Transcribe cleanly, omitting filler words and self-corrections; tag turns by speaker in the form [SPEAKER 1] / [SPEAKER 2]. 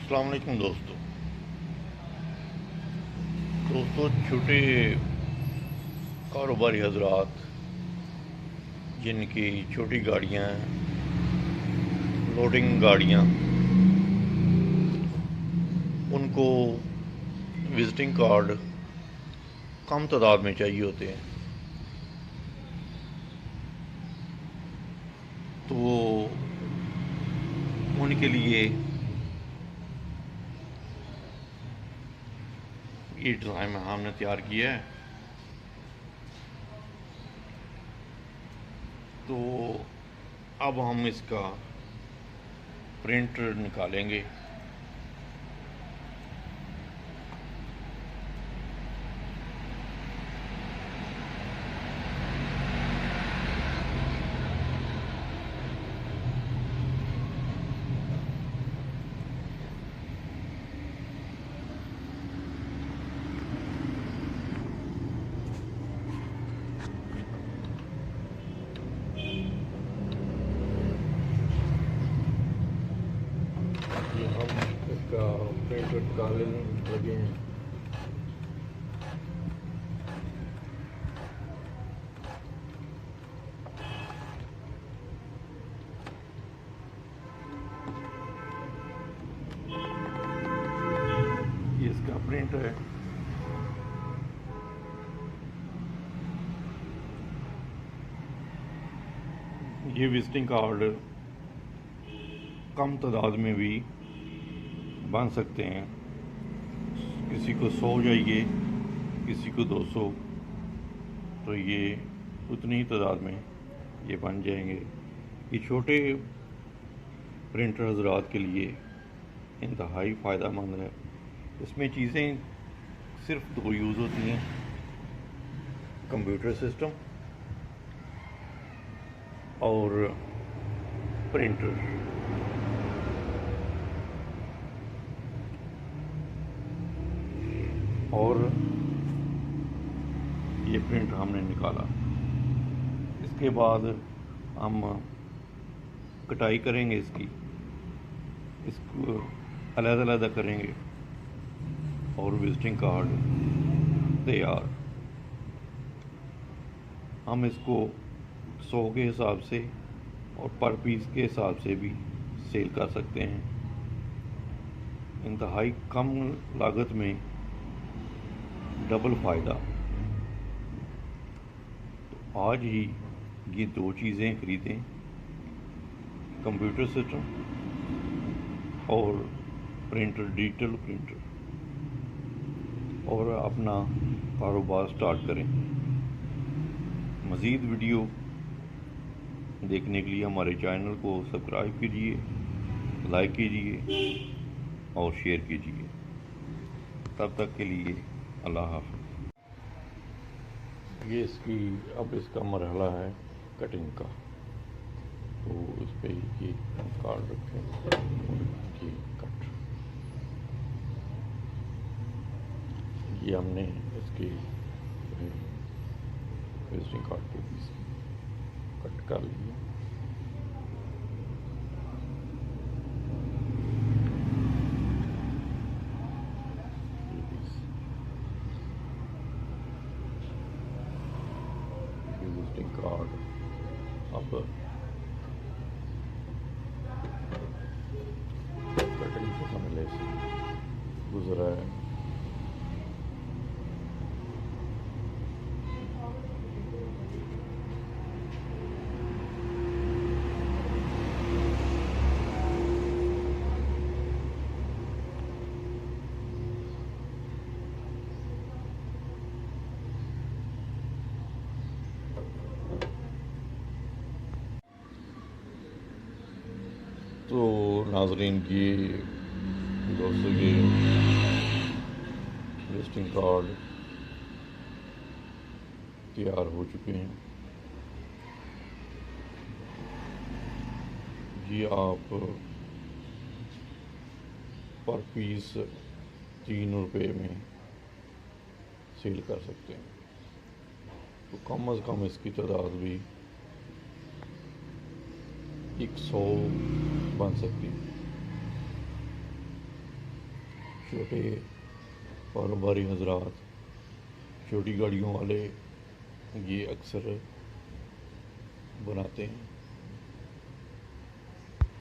[SPEAKER 1] अस्सलाम वालेकुम दोस्तों छोटे कारोबारी हजरात जिनकी छोटी गाड़ियाँ लोडिंग गाड़ियाँ उनको विज़िटिंग कार्ड कम तादाद में चाहिए होते हैं, तो उनके लिए ये डिज़ाइन हमने तैयार किया है। तो अब हम इसका प्रिंट निकालेंगे। ये हम इसका प्रिंट निकालने लगे हैं। ये इसका प्रिंट है। ये विजिटिंग कार्ड कम तादाद में भी बन सकते हैं। किसी को 100 चाहिए, किसी को 200, तो ये उतनी ही तादाद में ये बन जाएंगे। ये छोटे प्रिंटर हजरात के लिए इंतहाई फ़ायदेमंद है। इसमें चीज़ें सिर्फ 2 यूज़ होती हैं, कंप्यूटर सिस्टम और प्रिंटर। और ये प्रिंट हमने निकाला। इसके बाद हम कटाई करेंगे इसको अलग-अलग करेंगे और विजिटिंग कार्ड तैयार। हम इसको 100 के हिसाब से और पर पीस के हिसाब से भी सेल कर सकते हैं। इंतहाई कम लागत में डबल फ़ायदा। तो आज ही ये 2 चीज़ें ख़रीदें, कंप्यूटर सिस्टम और प्रिंटर, डिजिटल प्रिंटर, और अपना कारोबार स्टार्ट करें। मज़ीद वीडियो देखने के लिए हमारे चैनल को सब्सक्राइब कीजिए, लाइक कीजिए और शेयर कीजिए। तब तक के लिए अल्लाह हाफ़िज़। ये अब इसका मरहला है कटिंग का। तो इस पर ये कार्ड रखें और ये कट। ये हमने इसके विजिटिंग कार्ड के पीस कट कर लिए। विजिटिंग कार्ड अब कटिंग के हमले से गुजरा है। तो नाज़रीन, ये दोस्तों ये विजिटिंग कार्ड तैयार हो चुके हैं। ये आप पर पीस 3 रुपये में सेल कर सकते हैं। तो कम अज़ कम इसकी तादाद भी 100 बन सकती है। छोटे कारोबारी हजरात, छोटी गाड़ियों वाले ये अक्सर बनाते हैं।